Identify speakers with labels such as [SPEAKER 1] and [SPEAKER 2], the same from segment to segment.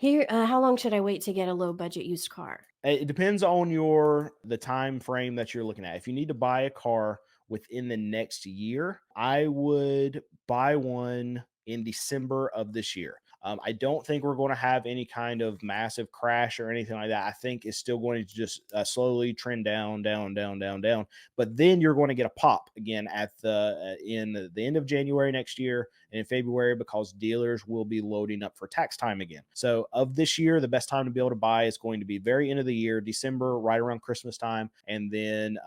[SPEAKER 1] Here, how long should I wait to get a low budget used car?
[SPEAKER 2] It depends on the time frame that you're looking at. If you need to buy a car within the next year, I would buy one in December of this year. I don't think we're going to have any kind of massive crash or anything like that. I think it's still going to just slowly trend down, down, down, down, down. But then you're going to get a pop again at the in the end of January next year and in February, because dealers will be loading up for tax time again. So of this year, the best time to be able to buy is going to be very end of the year, December, right around Christmas time, and then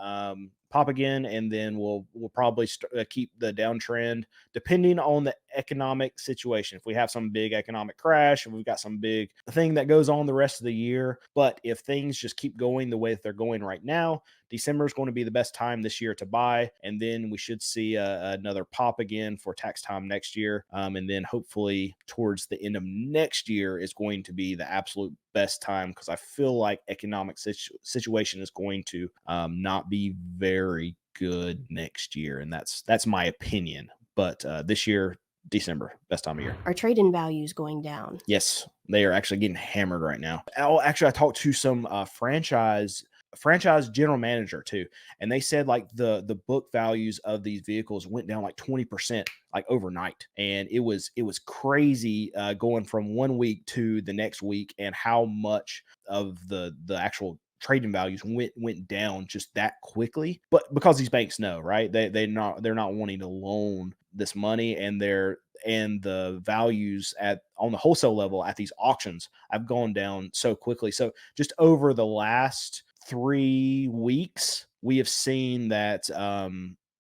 [SPEAKER 2] pop again, and then we'll probably keep the downtrend depending on the economic situation. If we have some big economic crash, if we've got some big thing that goes on the rest of the year, but if things just keep going the way that they're going right now, December is going to be the best time this year to buy, and then we should see another pop again for tax time next year, and then hopefully towards the end of next year is going to be the absolute best time, because I feel like economic situation is going to not be very good next year, and that's my opinion. But this year, December, best time of year.
[SPEAKER 1] Are trade-in values going down?
[SPEAKER 2] Yes, they are actually getting hammered right now. Oh, actually, I talked to some franchise general manager too, and they said like the book values of these vehicles went down like 20% like overnight, and it was crazy going from one week to the next week, and how much of the actual trading values went down just that quickly. But because these banks know, right, they're not wanting to loan this money, and the values at on the wholesale level at these auctions have gone down so quickly. So just over the last 3 weeks, we have seen that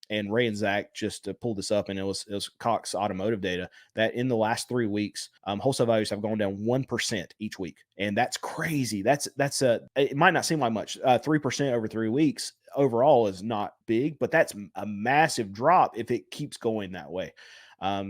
[SPEAKER 2] and Ray and Zach just pulled this up, and it was Cox Automotive data, that in the last 3 weeks, wholesale values have gone down 1% each week, and that's crazy. It might not seem like much. 3% over 3 weeks overall is not big, but that's a massive drop if it keeps going that way.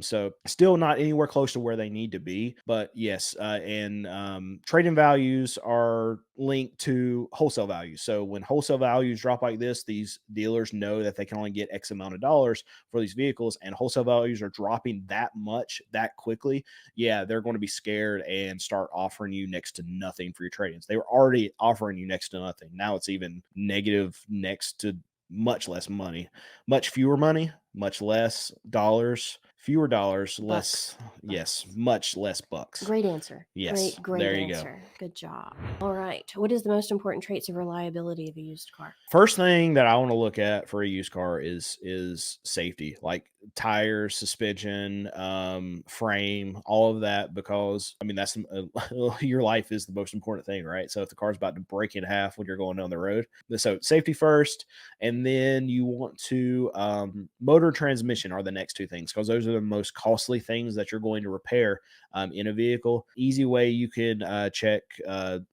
[SPEAKER 2] So still not anywhere close to where they need to be, but yes, and trading values are linked to wholesale values. So when wholesale values drop like this, these dealers know that they can only get X amount of dollars for these vehicles, and wholesale values are dropping that much that quickly. Yeah, they're going to be scared and start offering you next to nothing for your trade-ins. They were already offering you next to nothing. Now it's even negative next to much less money, much fewer money, much less dollars, fewer dollars,
[SPEAKER 1] Bucks.
[SPEAKER 2] less, yes,
[SPEAKER 1] Bucks.
[SPEAKER 2] much less bucks.
[SPEAKER 1] Great answer.
[SPEAKER 2] Yes,
[SPEAKER 1] Great
[SPEAKER 2] there you go.
[SPEAKER 1] answer. Good job. All right. What is the most important traits of reliability of a used car?
[SPEAKER 2] First thing that I want to look at for a used car is safety, like tires, suspension, frame, all of that, because I mean that's your life is the most important thing, right? So if the car's about to break in half when you're going down the road, so safety first, and then you want to motor and transmission are the next two things, because those are the most costly things that you're going to repair in a vehicle. Easy way you can check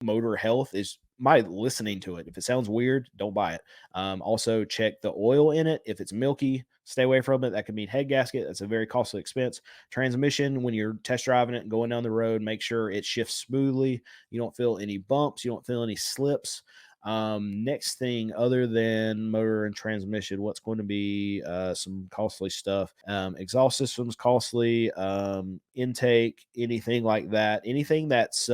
[SPEAKER 2] motor health is by listening to it. If it sounds weird, don't buy it. Also, check the oil in it. If it's milky, stay away from it. That could mean head gasket. That's a very costly expense. Transmission, when you're test driving it and going down the road, make sure it shifts smoothly. You don't feel any bumps. You don't feel any slips. Next thing, other than motor and transmission, what's going to be some costly stuff? Exhaust systems costly, intake, anything like that. Anything that's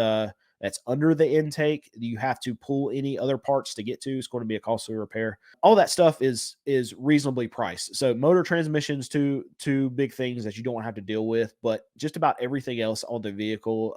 [SPEAKER 2] under the intake, you have to pull any other parts to get to. It's going to be a costly repair. All that stuff is reasonably priced. So motor, transmissions, two big things that you don't have to deal with, but just about everything else on the vehicle,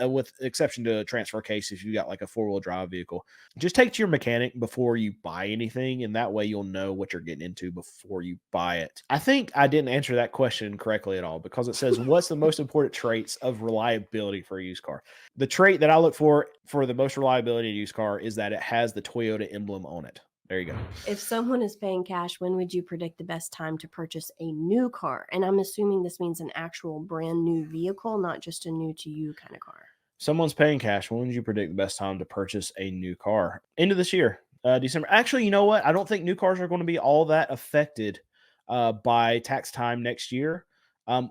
[SPEAKER 2] with exception to a transfer case, if you got like a 4-wheel drive vehicle, just take to your mechanic before you buy anything, and that way you'll know what you're getting into before you buy it. I think I didn't answer that question correctly at all, because it says, what's the most important traits of reliability for a used car? The trait that I look for the most reliability in a used car is that it has the Toyota emblem on it. There you go.
[SPEAKER 1] If someone is paying cash, when would you predict the best time to purchase a new car? And I'm assuming this means an actual brand new vehicle, not just a new to you kind of car.
[SPEAKER 2] Someone's paying cash. When would you predict the best time to purchase a new car? End of this year, December. Actually, you know what? I don't think new cars are going to be all that affected by tax time next year.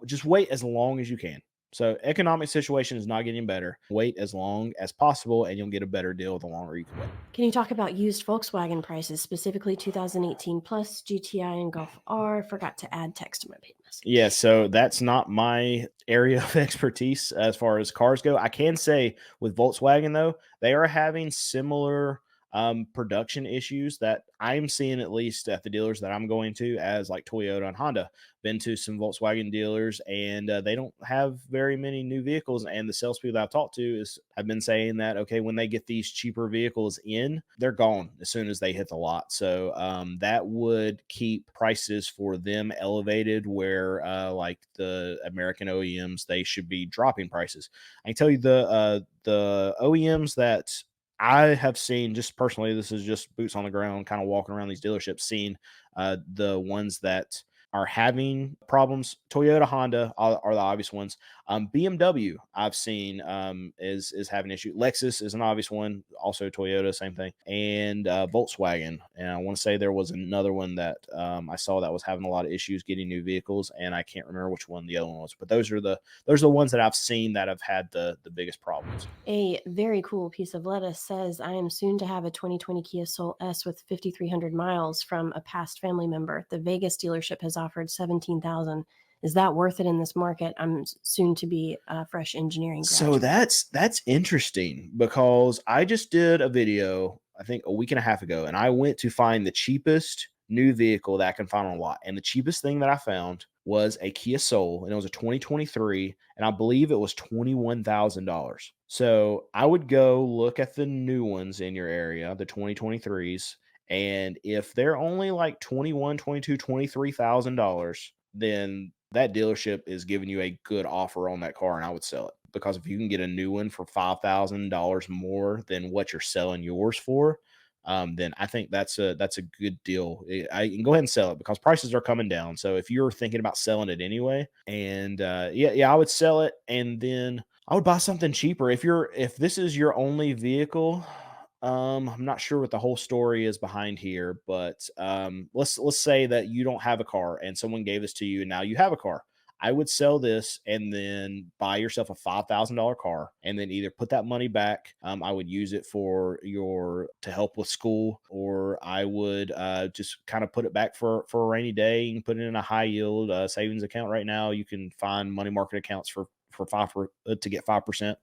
[SPEAKER 2] Just wait as long as you can. So economic situation is not getting better. Wait as long as possible, and you'll get a better deal the longer you can wait.
[SPEAKER 1] Can you talk about used Volkswagen prices, specifically 2018 Plus, GTI, and Golf R? Forgot to add text to my paid
[SPEAKER 2] Yeah,
[SPEAKER 1] message.
[SPEAKER 2] so that's not my area of expertise as far as cars go. I can say with Volkswagen though, they are having similar production issues that I'm seeing at least at the dealers that I'm going to, as like Toyota and Honda. Been to some Volkswagen dealers, and they don't have very many new vehicles. And the salespeople that I've talked to is have been saying that okay, when they get these cheaper vehicles in, they're gone as soon as they hit the lot. So that would keep prices for them elevated, where like the American OEMs, they should be dropping prices. I can tell you the OEMs that I have seen just personally, this is just boots on the ground, kind of walking around these dealerships, seeing the ones that are having problems. Toyota, Honda are the obvious ones. BMW, I've seen is having issue. Lexus is an obvious one. Also Toyota, same thing, and Volkswagen. And I want to say there was another one that I saw that was having a lot of issues getting new vehicles, and I can't remember which one the other one was. But those are the ones that I've seen that have had the biggest problems.
[SPEAKER 1] A very cool piece of lettuce says, I am soon to have a 2020 Kia Soul S with 5,300 miles from a past family member. The Vegas dealership has offered 17,000. Is that worth it in this market? I'm soon to be a fresh engineering
[SPEAKER 2] So
[SPEAKER 1] graduate.
[SPEAKER 2] that's interesting because I just did a video, I think a week and a half ago, and I went to find the cheapest new vehicle that I can find on a lot. And the cheapest thing that I found was a Kia Soul, and it was a 2023, and I believe it was $21,000. So I would go look at the new ones in your area, the 2023s, and if they're only like 21, 22, $23,000, then that dealership is giving you a good offer on that car, and I would sell it, because if you can get a new one for $5,000 more than what you're selling yours for, then I think that's a good deal. I can go ahead and sell it because prices are coming down. So if you're thinking about selling it anyway, and yeah, I would sell it, and then I would buy something cheaper. If this is your only vehicle, I'm not sure what the whole story is behind here, but let's say that you don't have a car and someone gave this to you, and now you have a car. I would sell this and then buy yourself a $5,000 car, and then either put that money back. I would use it for your to help with school, or I would just kind of put it back for a rainy day. You can put it in a high yield savings account. Right now, you can find money market accounts for to get 5%.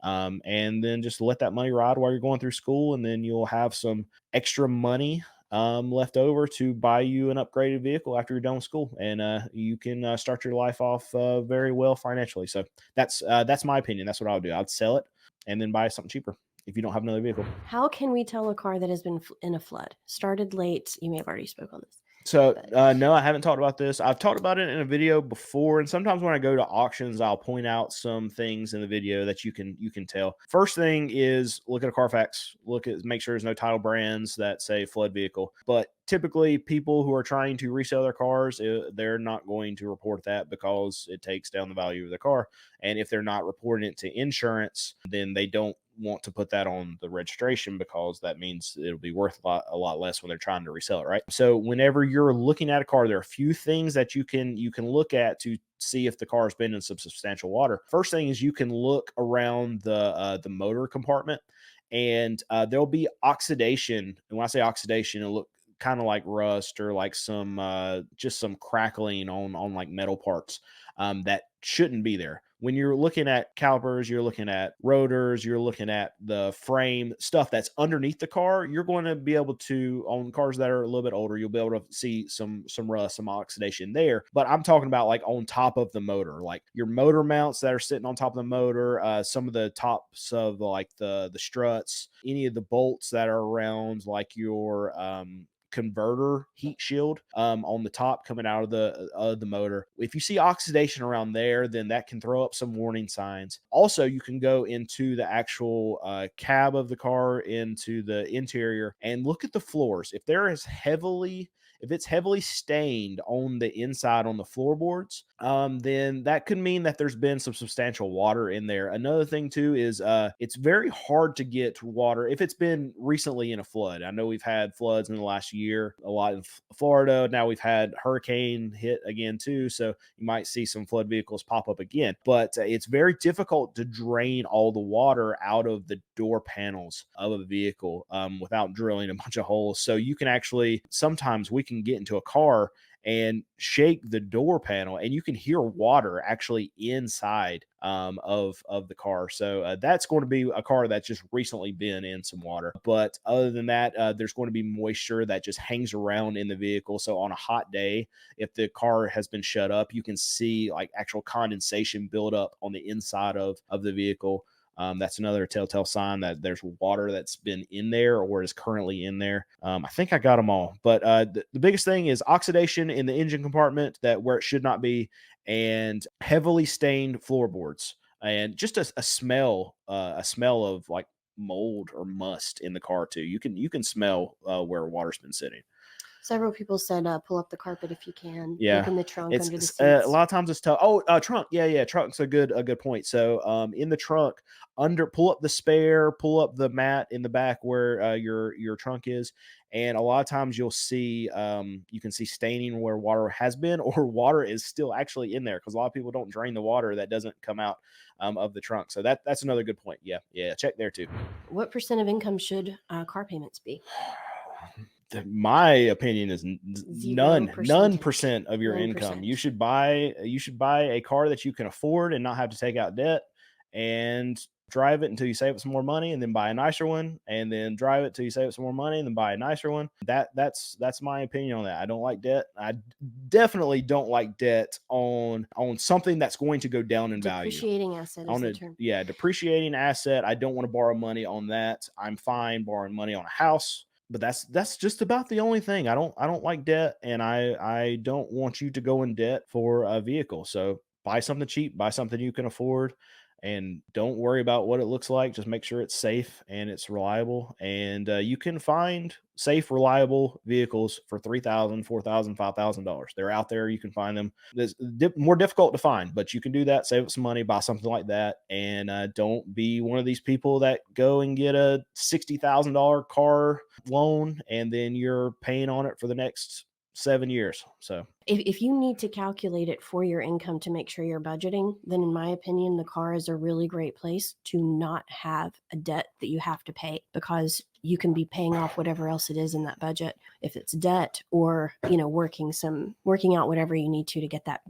[SPEAKER 2] And then just let that money ride while you're going through school, and then you'll have some extra money left over to buy you an upgraded vehicle after you're done with school, and you can start your life off very well financially. So that's my opinion. That's what I would do. I'd sell it and then buy something cheaper if you don't have another vehicle.
[SPEAKER 1] How can we tell a car that has been in a flood? Started late. You may have already spoke on this.
[SPEAKER 2] So,
[SPEAKER 1] But
[SPEAKER 2] no, I haven't talked about this. I've talked about it in a video before, and sometimes when I go to auctions, I'll point out some things in the video that you can tell. First thing is look at a Carfax, make sure there's no title brands that say flood vehicle. But typically, people who are trying to resell their cars, they're not going to report that because it takes down the value of the car. And if they're not reporting it to insurance, then they don't want to put that on the registration, because that means it'll be worth a lot less when they're trying to resell it, right? So whenever you're looking at a car, there are a few things that you can look at to see if the car has been in some substantial water. First thing is you can look around the motor compartment, and there'll be oxidation. And when I say oxidation, it'll look kind of like rust, or like some just some crackling on like metal parts that shouldn't be there. When you're looking at calipers, you're looking at rotors, you're looking at the frame stuff that's underneath the car, you're going to be able to, on cars that are a little bit older, you'll be able to see some rust, some oxidation there. But I'm talking about like on top of the motor, like your motor mounts that are sitting on top of the motor, some of the tops of like the struts, any of the bolts that are around like your converter heat shield on the top coming out of the motor. If you see oxidation around there, then that can throw up some warning signs. Also, you can go into the actual cab of the car, into the interior, and look at the floors. if it's heavily stained on the inside on the floorboards, then that could mean that there's been some substantial water in there. Another thing too is it's very hard to get water if it's been recently in a flood. I know we've had floods in the last year, a lot in Florida. Now we've had hurricane hit again too, so you might see some flood vehicles pop up again. But it's very difficult to drain all the water out of the door panels of a vehicle without drilling a bunch of holes. So you can actually, sometimes we can get into a car and shake the door panel and you can hear water actually inside of the car. So that's going to be a car that's just recently been in some water. But other than that, there's going to be moisture that just hangs around in the vehicle. So on a hot day, if the car has been shut up, you can see like actual condensation build up on the inside of the vehicle. That's another telltale sign that there's water that's been in there or is currently in there. I think I got them all, but the biggest thing is oxidation in the engine compartment that where it should not be, and heavily stained floorboards, and just a smell of like mold or must in the car too. You can smell where water's been sitting.
[SPEAKER 1] Several people said, pull up the carpet if you can.
[SPEAKER 2] Yeah,
[SPEAKER 1] look in the trunk, under the
[SPEAKER 2] it's a
[SPEAKER 1] seats.
[SPEAKER 2] lot of times it's tough. Oh, trunk. Yeah. Trunk's a good point. So, in the trunk, pull up the spare, pull up the mat in the back where your trunk is, and a lot of times you can see staining where water has been, or water is still actually in there because a lot of people don't drain the water that doesn't come out of the trunk. So that's another good point. Yeah. Check there too.
[SPEAKER 1] What percent of income should car payments be?
[SPEAKER 2] My opinion is
[SPEAKER 1] Zero
[SPEAKER 2] none
[SPEAKER 1] percentage.
[SPEAKER 2] percent of your income.
[SPEAKER 1] 9%.
[SPEAKER 2] You should buy a car that you can afford and not have to take out debt, and drive it until you save up some more money, and then buy a nicer one, and then drive it till you save up some more money, and then buy a nicer one. That's my opinion on that. I don't like debt. I definitely don't like debt on something that's going to go down in value.
[SPEAKER 1] Depreciating asset is
[SPEAKER 2] On
[SPEAKER 1] the
[SPEAKER 2] a
[SPEAKER 1] term.
[SPEAKER 2] depreciating asset, I don't want to borrow money on that. I'm fine borrowing money on a house, but that's just about the only thing. I don't like debt, and I don't want you to go in debt for a vehicle. So buy something cheap, buy something you can afford, and don't worry about what it looks like. Just make sure it's safe and it's reliable. And you can find safe, reliable vehicles for $3,000, $4,000, $5,000. They're out there. You can find them. It's more difficult to find, but you can do that. Save up some money, buy something like that, and don't be one of these people that go and get a $60,000 car loan and then you're paying on it for the next 7 years. So
[SPEAKER 1] If you need to calculate it for your income to make sure you're budgeting, then in my opinion, the car is a really great place to not have a debt that you have to pay, because you can be paying off whatever else it is in that budget. If it's debt or, working out whatever you need to get that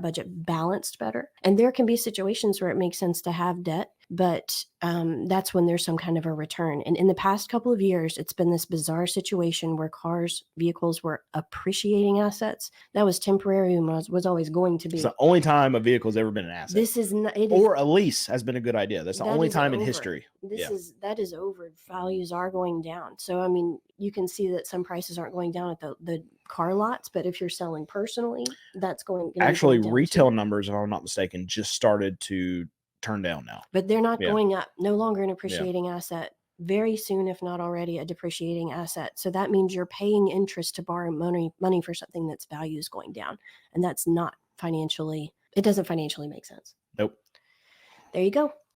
[SPEAKER 1] budget balanced better. And there can be situations where it makes sense to have debt, but that's when there's some kind of a return. And in the past couple of years, it's been this bizarre situation where vehicles were appreciating assets. That was temporary and was always going to be.
[SPEAKER 2] it's the only time a vehicle's ever been an asset.
[SPEAKER 1] This is not, it is,
[SPEAKER 2] Or a lease has been a good idea. That's the
[SPEAKER 1] that
[SPEAKER 2] only
[SPEAKER 1] is
[SPEAKER 2] time in
[SPEAKER 1] over.
[SPEAKER 2] history.
[SPEAKER 1] That is over. Values are going down. So I mean, you can see that some prices aren't going down at the car lots, but if you're selling personally, that's gonna be
[SPEAKER 2] Actually,
[SPEAKER 1] going down
[SPEAKER 2] retail
[SPEAKER 1] too.
[SPEAKER 2] numbers, if I'm not mistaken, just started to turn down now.
[SPEAKER 1] But they're not
[SPEAKER 2] Yeah.
[SPEAKER 1] going up. No longer an appreciating asset. Very soon, if not already, a depreciating asset. So that means you're paying interest to borrow money for something that's value is going down, and that's not financially. It doesn't financially make sense.
[SPEAKER 2] Nope.
[SPEAKER 1] There you go.